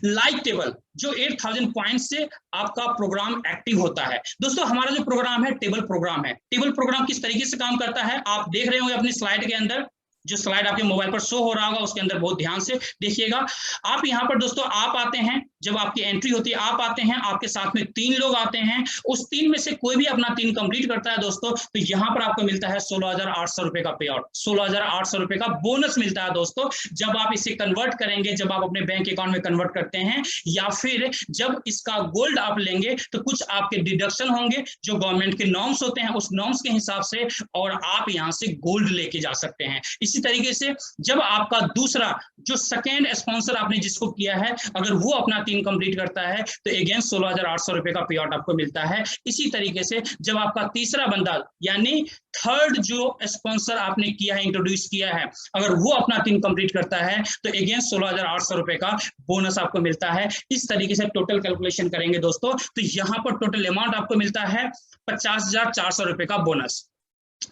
लाइव टेबल, जो 8000 पॉइंट से आपका प्रोग्राम एक्टिव होता है। दोस्तों हमारा जो प्रोग्राम है टेबल प्रोग्राम है। टेबल प्रोग्राम किस तरीके से काम करता है आप देख रहे होंगे अपनी स्लाइड के अंदर, जो स्लाइड आपके मोबाइल पर शो हो रहा होगा उसके अंदर बहुत ध्यान से देखिएगा। आप यहाँ पर दोस्तों आप आते हैं, जब आपकी एंट्री होती है आप आते हैं, आपके साथ में 3 लोग आते हैं, उस 3 में से कोई भी अपना 3 कंप्लीट करता है दोस्तों, तो यहाँ पर आपको मिलता है 16,800 रुपए का पे आउट, 16,800 रुपए का बोनस मिलता है दोस्तों। जब आप इसे कन्वर्ट करेंगे, जब आप अपने बैंक अकाउंट में कन्वर्ट करते हैं या फिर जब इसका गोल्ड आप लेंगे तो कुछ आपके डिडक्शन होंगे जो गवर्नमेंट के नॉर्म्स होते हैं, उस नॉर्म्स के हिसाब से, और आप यहाँ से गोल्ड लेके जा सकते हैं। इसी तरीके से जब आपका दूसरा जो सेकेंड स्पॉन्सर आपने जिसको किया है, अगर वो अपना 3 कंप्लीट करता है तो अगेन 16,800 रुपए का पे आउट आपको मिलता है। इसी तरीके से जब आपका तीसरा बंदा यानी थर्ड जो स्पॉन्सर आपने किया है, इंट्रोड्यूस किया है, अगर वो अपना 3 कंप्लीट करता है तो अगेन 16,800 रुपए का बोनस आपको मिलता है। इस तरीके से टोटल कैलकुलेशन करेंगे दोस्तों तो यहाँ पर टोटल अमाउंट आपको मिलता है 50,400 रुपए का बोनस,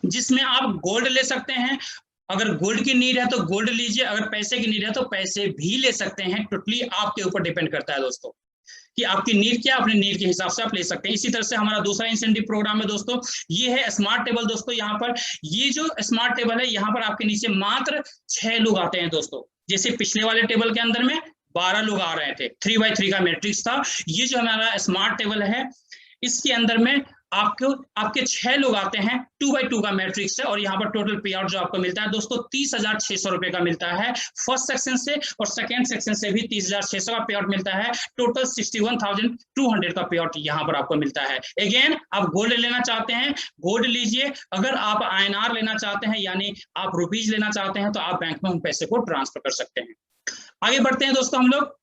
जिसमें आप गोल्ड ले सकते हैं। अगर गोल्ड की नीड है तो गोल्ड लीजिए, अगर पैसे की नीड है तो पैसे भी ले सकते हैं। टोटली आपके ऊपर डिपेंड करता है दोस्तों कि आपकी नीड क्या, अपने नीड के हिसाब से आप ले सकते हैं। इसी तरह से हमारा दूसरा इंसेंटिव प्रोग्राम है दोस्तों, ये है स्मार्ट टेबल। दोस्तों यहाँ पर ये जो स्मार्ट टेबल है, यहाँ पर आपके नीचे मात्र 6 लोग आते हैं दोस्तों। जैसे पिछले वाले टेबल के अंदर में 12 लोग आ रहे थे, 3x3 का मैट्रिक्स था। ये जो हमारा स्मार्ट टेबल है इसके अंदर में आपके 6 लोग आते हैं, 2x2 का मैट्रिक्स है, और यहाँ पर टोटल पे आउट जो आपको मिलता है दोस्तों 30,600 रुपए का मिलता है फर्स्ट सेक्शन से, और सेकंड सेक्शन से भी 30,600 का पे आउट मिलता है। टोटल 61,200 का पे आउट यहाँ पर आपको मिलता है। अगेन आप गोल्ड लेना चाहते हैं गोल्ड लीजिए, अगर आप INR लेना चाहते हैं यानी आप रुपीज लेना चाहते हैं तो आप बैंक में उन पैसे को ट्रांसफर कर सकते हैं। आगे बढ़ते हैं दोस्तों हम लोग,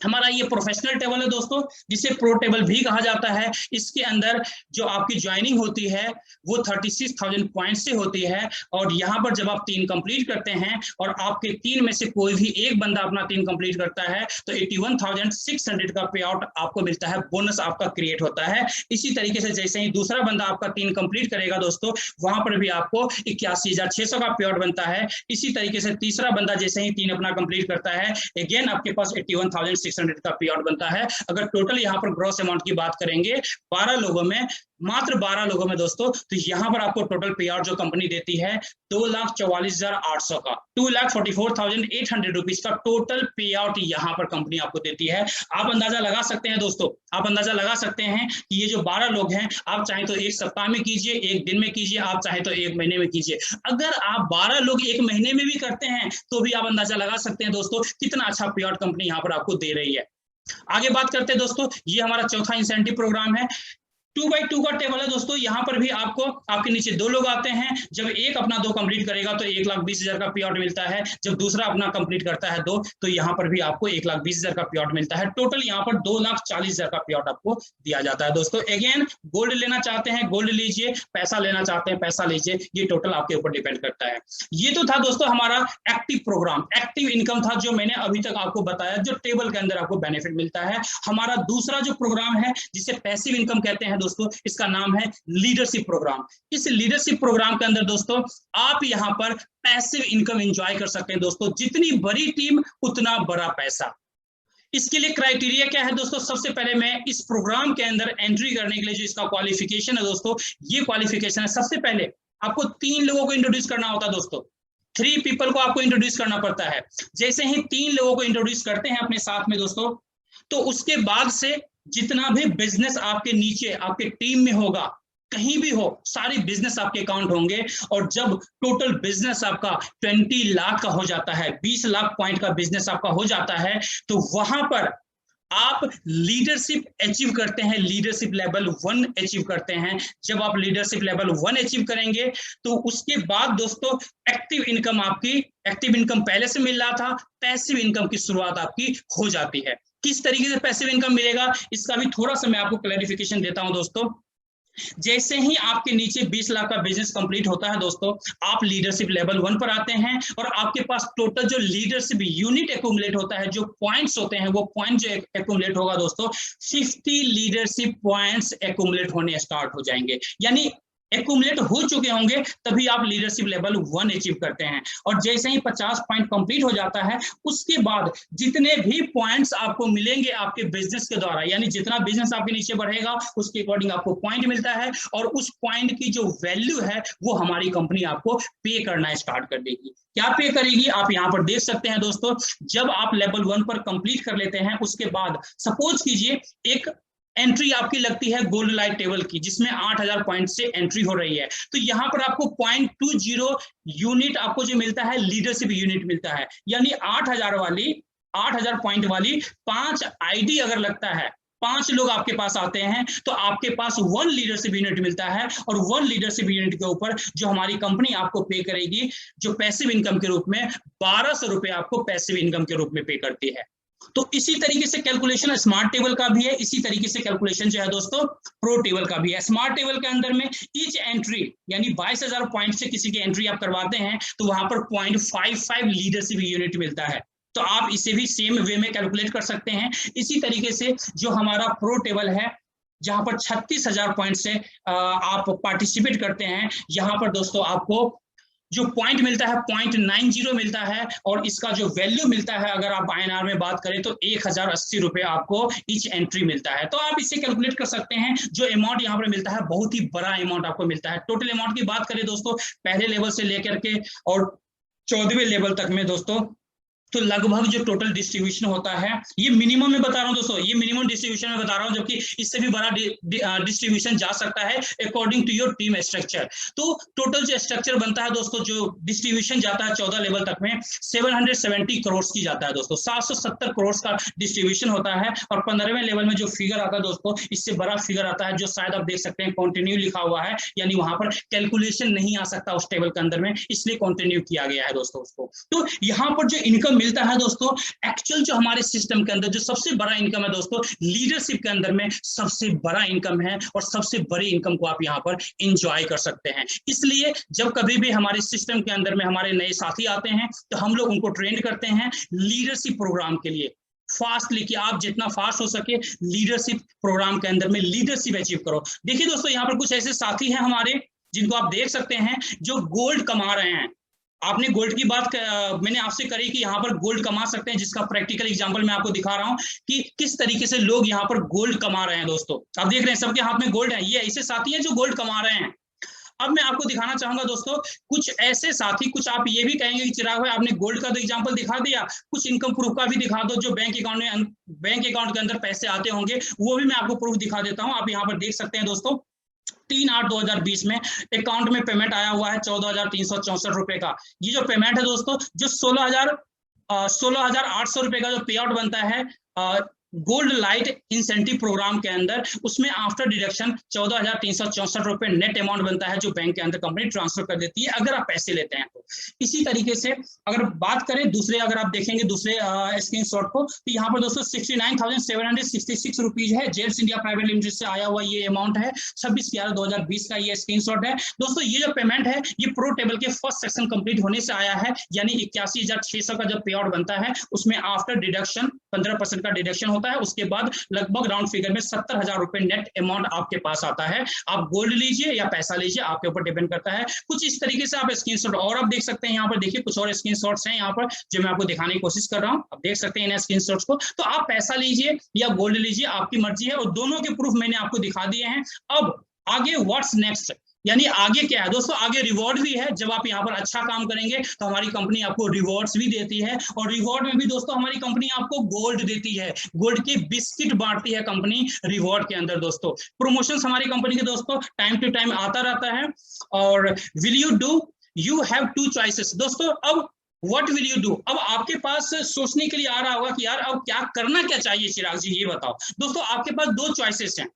हमारा ये प्रोफेशनल टेबल है दोस्तों, जिसे प्रो टेबल भी कहा जाता है। इसके अंदर जो आपकी ज्वाइनिंग होती है वो 36,000 पॉइंट से होती है, और यहाँ पर जब आप 3 कंप्लीट करते हैं और आपके 3 में से कोई भी एक बंदा अपना 3 कंप्लीट करता है तो 81,600 का पे आउट आपको मिलता है, बोनस आपका क्रिएट होता है। इसी तरीके से जैसे ही दूसरा बंदा आपका 3 कंप्लीट करेगा दोस्तों, वहां पर भी आपको 81,600 का पे आउट बनता है। इसी तरीके से तीसरा बंदा जैसे ही 3 अपना कंप्लीट करता है, अगेन आपके पास 81,600 का पे आउट बनता है। अगर टोटल यहाँ पर ग्रॉस अमाउंट की बात करेंगे 12 लोगों में, मात्र 12 लोगों में दोस्तों, तो यहाँ पर आपको टोटल पे आउट जो कंपनी देती है 2,44,800 का, 2,44,800 रुपीज का टोटल पे आउट यहाँ पर कंपनी आपको देती है। आप अंदाजा लगा सकते हैं दोस्तों, आप अंदाजा लगा सकते हैं कि ये जो 12 लोग हैं, आप चाहे तो 1 सप्ताह में कीजिए, 1 दिन में कीजिए, आप चाहे तो 1 महीने में कीजिए। अगर आप 12 लोग 1 महीने में भी करते हैं तो भी आप अंदाजा लगा सकते हैं दोस्तों कितना अच्छा पे आउट कंपनी यहाँ पर आपको दे रही है। आगे बात करते हैं दोस्तों, ये हमारा चौथा इंसेंटिव प्रोग्राम है। 2x2 का टेबल है दोस्तों, यहाँ पर भी आपको आपके नीचे 2 लोग आते हैं, जब एक अपना 2 कंप्लीट करेगा तो 1,20,000 का पे आउट मिलता है, जब दूसरा अपना कंप्लीट करता है 2 तो यहाँ पर भी आपको 1,20,000 का पे आउट मिलता है। टोटल यहाँ पर 2,40,000 का पे आउट आपको दिया जाता है दोस्तों। अगेन गोल्ड लेना चाहते हैं गोल्ड लीजिए, पैसा लेना चाहते हैं पैसा लीजिए, ये टोटल आपके ऊपर डिपेंड करता है। ये तो था दोस्तों हमारा एक्टिव प्रोग्राम, एक्टिव इनकम था जो मैंने अभी तक आपको बताया, जो टेबल के अंदर आपको बेनिफिट मिलता है। हमारा दूसरा जो प्रोग्राम है जिसे पैसिव इनकम कहते हैं दोस्तों, इसका नाम है लीडरशिप प्रोग्राम। इस लीडरशिप प्रोग्राम के अंदर दोस्तों आप यहाँ पर पैसिव इनकम एंजॉय कर सकते हैं दोस्तों। जितनी बड़ी टीम उतना बड़ा पैसा। इसके लिए क्राइटेरिया क्या है दोस्तों? सबसे पहले मैं इस प्रोग्राम के अंदर एंट्री करने के लिए जो इसका क्वालिफिकेशन है दोस्तों, ये क्वालिफिकेशन है, सबसे पहले आपको 3 लोगों को इंट्रोड्यूस करना होता है दोस्तों। 3 पीपल को आपको इंट्रोड्यूस करना पड़ता है। जैसे ही 3 लोगों को इंट्रोड्यूस करते हैं अपने साथ में दोस्तों, तो उसके बाद से जितना भी बिजनेस आपके नीचे आपके टीम में होगा, कहीं भी हो, सारी बिजनेस आपके अकाउंट होंगे। और जब टोटल बिजनेस आपका 20 लाख का हो जाता है, 20 लाख पॉइंट का बिजनेस आपका हो जाता है, तो वहां पर आप लीडरशिप अचीव करते हैं, लीडरशिप लेवल 1 अचीव करते हैं। जब आप लीडरशिप लेवल 1 अचीव करेंगे तो उसके बाद दोस्तों एक्टिव इनकम आपकी, एक्टिव इनकम पहले से मिल रहा था, पैसिव इनकम की शुरुआत आपकी हो जाती है। किस तरीके से पैसिव इनकम मिलेगा, इसका भी थोड़ा सा मैं आपको क्लैरिफिकेशन देता हूं दोस्तों। जैसे ही आपके नीचे 20 लाख का बिजनेस कंप्लीट होता है दोस्तों, आप लीडरशिप लेवल 1 पर आते हैं और आपके पास टोटल जो लीडरशिप यूनिट एक्यूमुलेट होता है, जो पॉइंट्स होते हैं, वो पॉइंट जो एक्यूमुलेट होगा दोस्तों, 50 लीडरशिप पॉइंट्स एक्यूमुलेट होने स्टार्ट हो जाएंगे। यानी एक्यूमुलेट हो चुके होंगे तभी आप लीडरशिप लेवल 1 अचीव करते हैं। और जैसे ही 50 पॉइंट कंप्लीट हो जाता है, उसके बाद जितने भी पॉइंट्स आपको मिलेंगे आपके बिजनेस के द्वारा, यानी जितना बिजनेस आपके नीचे बढ़ेगा उसके अकॉर्डिंग आपको पॉइंट मिलता है, और उस पॉइंट की जो वैल्यू है वो हमारी कंपनी आपको पे करना स्टार्ट कर देगी। क्या पे करेगी, आप यहाँ पर देख सकते हैं दोस्तों। जब आप लेवल 1 पर कंप्लीट कर लेते हैं, उसके बाद सपोज कीजिए एक एंट्री आपकी लगती है गोल्ड लाइट टेबल की, जिसमें 8000 पॉइंट से एंट्री हो रही है, तो यहां पर आपको 0.20 यूनिट आपको जो मिलता है, लीडरशिप यूनिट मिलता है। यानी 8000 पॉइंट वाली 5 आईडी अगर लगता है, 5 लोग आपके पास आते हैं, तो आपके पास 1 लीडरशिप यूनिट मिलता है। और 1 लीडरशिप यूनिट के ऊपर जो हमारी कंपनी आपको पे करेगी, जो पैसिव इनकम के रूप में 1200 रुपए आपको पैसिव इनकम के रूप में पे करती है। तो इसी तरीके से कैलकुलेशन स्मार्ट टेबल का भी है, इसी तरीके से कैलकुलेशन जो है दोस्तों प्रो टेबल का भी है। स्मार्ट टेबल के अंदर में ईच एंट्री, यानी 22000 पॉइंट से किसी की एंट्री आप करवाते हैं, तो वहां पर 0.55 लीडरशिप यूनिट मिलता है। तो आप इसे भी सेम वे में कैलकुलेट कर सकते हैं। इसी तरीके से जो हमारा प्रो टेबल है, जहां पर 36000 पॉइंट से आप पार्टिसिपेट करते हैं, यहां पर दोस्तों आपको जो पॉइंट मिलता है 0.90 मिलता है, और इसका जो वैल्यू मिलता है, अगर आप INR में बात करें तो 1080 रुपए आपको ईच एंट्री मिलता है। तो आप इसे कैलकुलेट कर सकते हैं। जो अमाउंट यहाँ पर मिलता है, बहुत ही बड़ा अमाउंट आपको मिलता है। टोटल अमाउंट की बात करें दोस्तों, पहले लेवल से लेकर के और 14वें लेवल तक में दोस्तों, तो लगभग जो टोटल डिस्ट्रीब्यूशन होता है, ये मिनिमम में बता रहा हूं दोस्तों, ये मिनिमम डिस्ट्रीब्यूशन में बता रहा हूं, जबकि इससे भी बड़ा डिस्ट्रीब्यूशन जा सकता है according to your team structure. तो टोटल जो स्ट्रक्चर बनता है दोस्तों, जो डिस्ट्रीब्यूशन जाता है 14 लेवल तक में 770 करोड़ की जाता है दोस्तों, 770 करोड़ का डिस्ट्रीब्यूशन होता है। और 15वें लेवल में जो फिगर आता है दोस्तों, इससे बड़ा फिगर आता है, जो शायद आप देख सकते हैं कंटिन्यू लिखा हुआ है, यानी वहां पर कैलकुलेशन नहीं आ सकता उस टेबल के अंदर में, इसलिए कंटिन्यू किया गया है दोस्तों उसको। तो यहाँ पर जो इनकम मिलता है दोस्तों, एक्चुअल जो हमारे सिस्टम के अंदर जो सबसे बड़ा इनकम है दोस्तों, लीडरशिप के अंदर में सबसे बड़ा इनकम है, और सबसे बड़ी इनकम को आप यहाँ पर एंजॉय कर सकते हैं। इसलिए जब कभी भी हमारे सिस्टम के अंदर में हमारे नए साथी आते हैं, तो हम लोग उनको ट्रेन करते हैं लीडरशिप प्रोग्राम के लिए फास्टली, कि आप जितना फास्ट हो सके लीडरशिप प्रोग्राम के अंदर में लीडरशिप अचीव करो। देखिए दोस्तों, यहाँ पर कुछ ऐसे साथी हैं हमारे, जिनको आप देख सकते हैं, जो गोल्ड कमा रहे हैं। आपने गोल्ड की बात मैंने आपसे करी कि यहाँ पर गोल्ड कमा सकते हैं, जिसका प्रैक्टिकल एग्जांपल मैं आपको दिखा रहा हूँ कि किस तरीके से लोग यहाँ पर गोल्ड कमा रहे हैं दोस्तों। आप देख रहे हैं सबके हाथ में गोल्ड है, ये ऐसे साथी हैं जो गोल्ड कमा रहे हैं। अब मैं आपको दिखाना चाहूंगा दोस्तों कुछ ऐसे साथी, कुछ आप ये भी कहेंगे कि चिराग भाई आपने गोल्ड का तो एग्जांपल दिखा दिया, कुछ इनकम प्रूफ का भी दिखा दो, जो बैंक अकाउंट के अंदर पैसे आते होंगे, वो भी मैं आपको प्रूफ दिखा देता हूँ। आप यहाँ पर देख सकते हैं दोस्तों, 3/8/2020 में अकाउंट में पेमेंट आया हुआ है 14,364 रुपए का। ये जो पेमेंट है दोस्तों, जो 16,800 रुपए का जो पे आउट बनता है गोल्ड लाइट इंसेंटिव प्रोग्राम के अंदर, उसमें आफ्टर डिडक्शन 14,364 रुपए नेट अमाउंट बनता है, जो बैंक के अंदर कंपनी ट्रांसफर कर देती है अगर आप पैसे लेते हैं तो। इसी तरीके से अगर बात करें दूसरे, अगर आप देखेंगे दूसरे स्क्रीनशॉट को, तो यहाँ पर दोस्तों 69,766 रुपीज है, जेल्स इंडिया प्राइवेट लिमिटेड से आया हुआ ये अमाउंट है। 26/11/2020 का ये स्क्रीनशॉट है दोस्तों। ये जो पेमेंट है, ये प्रो टेबल के फर्स्ट सेक्शन कंप्लीट होने से आया है, यानी 81,600 का जब पे आउट बनता है, उसमें आफ्टर डिडक्शन 15% का डिडक्शन होता है, उसके बाद लगभग राउंड फिगर में 70,000 रुपए नेट अमाउंट आपके पास आता है। आप गोल्ड लीजिए या पैसा लीजिए, आपके ऊपर डिपेंड करता है। कुछ इस तरीके से आप स्क्रीनशॉट और आप देख सकते हैं, यहाँ पर देखिए कुछ और स्क्रीनशॉट्स हैं यहाँ पर जो मैं आपको दिखाने की कोशिश कर रहा हूँ। आप देख सकते हैं इन स्क्रीनशॉट्स को। तो आप पैसा लीजिए या गोल्ड लीजिए, आपकी मर्जी है, और दोनों के प्रूफ मैंने आपको दिखा दिए हैं। अब आगे व्हाट्स नेक्स्ट, यानी आगे क्या है दोस्तों, आगे रिवॉर्ड भी है। जब आप यहाँ पर अच्छा काम करेंगे तो हमारी कंपनी आपको रिवॉर्ड्स भी देती है, और रिवॉर्ड में भी दोस्तों हमारी कंपनी आपको गोल्ड देती है, गोल्ड के बिस्किट बांटती है कंपनी रिवॉर्ड के अंदर। दोस्तों प्रमोशंस हमारी कंपनी के दोस्तों टाइम टू टाइम आता रहता है। और will you do, you have two choices. दोस्तों अब व्हाट विल यू डू, अब आपके पास सोचने के लिए आ रहा होगा कि यार अब क्या करना क्या चाहिए चिराग जी, ये बताओ। दोस्तों आपके पास दो चॉइसेस हैं,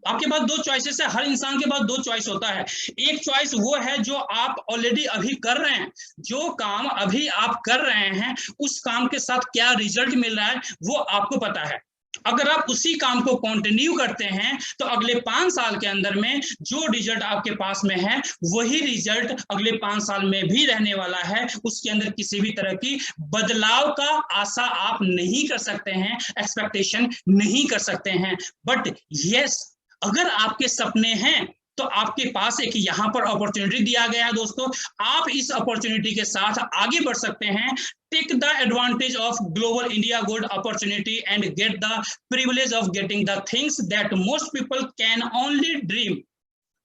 आपके पास दो चॉइसेस है, हर इंसान के पास दो चॉइस होता है। एक चॉइस वो है जो आप ऑलरेडी अभी कर रहे हैं, जो काम अभी आप कर रहे हैं उस काम के साथ क्या रिजल्ट मिल रहा है वो आपको पता है। अगर आप उसी काम को कंटिन्यू करते हैं तो अगले 5 साल के अंदर में जो रिजल्ट आपके पास में है वही रिजल्ट अगले 5 साल में भी रहने वाला है। उसके अंदर किसी भी तरह की बदलाव का आशा आप नहीं कर सकते हैं, एक्सपेक्टेशन नहीं कर सकते हैं। बट यस, अगर आपके सपने हैं तो आपके पास एक यहाँ पर अपॉर्चुनिटी दिया गया है दोस्तों, आप इस अपॉर्चुनिटी के साथ आगे बढ़ सकते हैं। Take the advantage of global India gold opportunity and get the privilege of getting the things that most people can only dream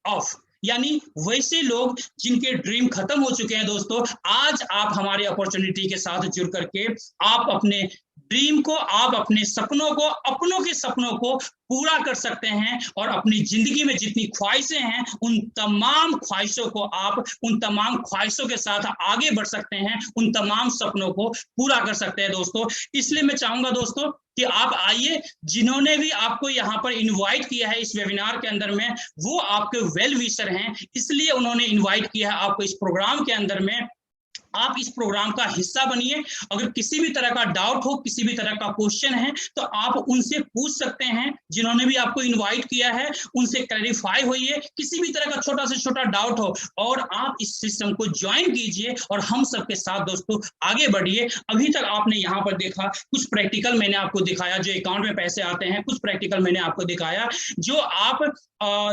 of. यानी वैसे लोग जिनके ड्रीम खत्म हो चुके हैं दोस्तों, आज आप हमारे अपॉर्चुनिटी के साथ जुड़ करके आप अपने ड्रीम को, आप अपने सपनों को, अपनों के सपनों को पूरा कर सकते हैं, और अपनी जिंदगी में जितनी ख्वाहिशें हैं उन तमाम ख्वाहिशों को आप उन तमाम ख्वाहिशों के साथ आगे बढ़ सकते हैं, उन तमाम सपनों को पूरा कर सकते हैं दोस्तों। इसलिए मैं चाहूंगा दोस्तों कि आप आइए, जिन्होंने भी आपको यहाँ पर इनवाइट किया है इस वेबिनार के अंदर में वो आपके वेल विशर हैं, इसलिए उन्होंने इनवाइट किया है आपको इस प्रोग्राम के अंदर में। आप इस प्रोग्राम का हिस्सा बनिए। अगर किसी भी तरह का डाउट हो, किसी भी तरह का क्वेश्चन है तो आप उनसे पूछ सकते हैं, जिन्होंने भी आपको इनवाइट किया है उनसे क्लैरिफाई होइए, किसी भी तरह का छोटा से छोटा डाउट हो, और आप इस सिस्टम को ज्वाइन कीजिए और हम सबके साथ दोस्तों आगे बढ़िए। अभी तक आपने यहाँ पर देखा कुछ प्रैक्टिकल मैंने आपको दिखाया जो अकाउंट में पैसे आते हैं, कुछ प्रैक्टिकल मैंने आपको दिखाया जो आप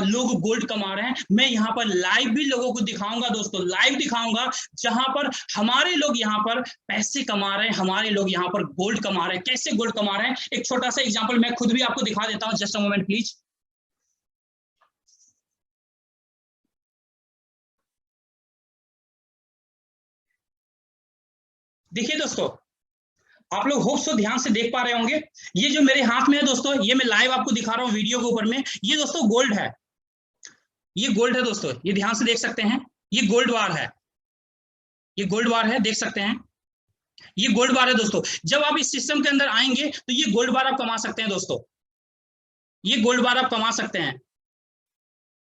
लोग गोल्ड कमा रहे हैं। मैं यहाँ पर लाइव भी लोगों को दिखाऊंगा दोस्तों, लाइव दिखाऊंगा जहां पर हमारे लोग यहाँ पर पैसे कमा रहे हैं, हमारे लोग यहाँ पर गोल्ड कमा रहे हैं। कैसे गोल्ड कमा रहे हैं, एक छोटा सा एग्जांपल मैं खुद भी आपको दिखा देता हूं। Just a moment please. देखिए दोस्तों, आप लोग होप सो ध्यान से देख पा रहे होंगे, ये जो मेरे हाथ में है दोस्तों, ये मैं लाइव आपको दिखा रहा हूं वीडियो के ऊपर में, ये दोस्तों गोल्ड है, ये गोल्ड है दोस्तों, ये ध्यान से देख सकते हैं, ये गोल्ड बार है, ये गोल्ड बार है, देख सकते हैं, ये गोल्ड बार है दोस्तों। जब आप इस सिस्टम के अंदर आएंगे तो ये गोल्ड बार आप कमा सकते हैं दोस्तों, ये गोल्ड बार आप कमा सकते हैं,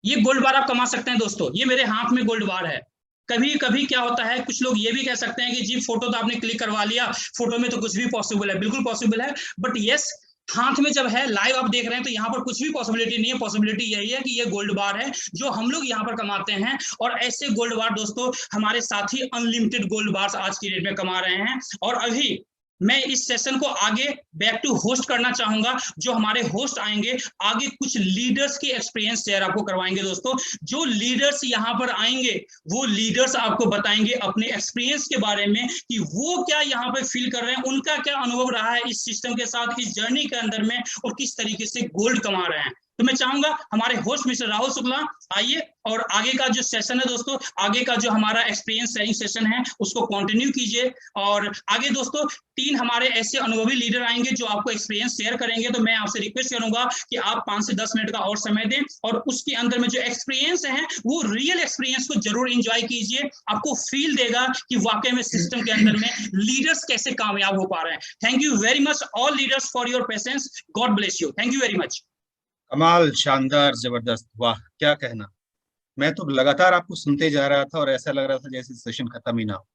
ये गोल्ड बार आप कमा सकते हैं दोस्तों। ये मेरे हाथ में गोल्ड बार है। कभी कभी क्या होता है, कुछ लोग ये भी कह सकते हैं कि जी फोटो तो आपने क्लिक करवा लिया, फोटो में तो कुछ भी पॉसिबल है, बिल्कुल पॉसिबल है, बट यस हाथ में जब है, लाइव आप देख रहे हैं तो यहाँ पर कुछ भी पॉसिबिलिटी नहीं है। पॉसिबिलिटी यही है कि ये गोल्ड बार है जो हम लोग यहाँ पर कमाते हैं, और ऐसे गोल्ड बार दोस्तों हमारे साथी अनलिमिटेड गोल्ड बार आज की डेट में कमा रहे हैं। और अभी मैं इस सेशन को आगे बैक टू होस्ट करना चाहूंगा। जो हमारे होस्ट आएंगे आगे कुछ लीडर्स की एक्सपीरियंस शेयर आपको करवाएंगे दोस्तों। जो लीडर्स यहाँ पर आएंगे वो लीडर्स आपको बताएंगे अपने एक्सपीरियंस के बारे में कि वो क्या यहाँ पे फील कर रहे हैं, उनका क्या अनुभव रहा है इस सिस्टम के साथ, इस जर्नी के अंदर में, और किस तरीके से गोल्ड कमा रहे हैं। तो मैं चाहूंगा हमारे होस्ट मिस्टर राहुल शुक्ला आइए, और आगे का जो सेशन है दोस्तों, आगे का जो हमारा एक्सपीरियंस शेयरिंग सेशन है उसको कंटिन्यू कीजिए। और आगे दोस्तों 3 हमारे ऐसे अनुभवी लीडर आएंगे जो आपको एक्सपीरियंस शेयर करेंगे। तो मैं आपसे रिक्वेस्ट करूंगा कि आप 5 से 10 मिनट का और समय दें, और उसके अंदर में जो एक्सपीरियंस है वो रियल एक्सपीरियंस को जरूर एंजॉय कीजिए। आपको फील देगा कि वाकई में सिस्टम के अंदर में लीडर्स कैसे कामयाब हो पा रहे हैं। Thank you very much all leaders for your patience. God bless you. Thank you very much. कमाल, शानदार, जबरदस्त, वाह क्या कहना। मैं तो लगातार आपको सुनते जा रहा था और ऐसा लग रहा था जैसे सेशन खत्म ही ना हो।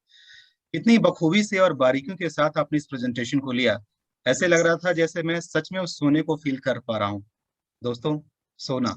इतनी बखूबी से और बारीकियों के साथ आपने इस प्रेजेंटेशन को लिया, ऐसे लग रहा था जैसे मैं सच में उस सोने को फील कर पा रहा हूँ। दोस्तों, सोना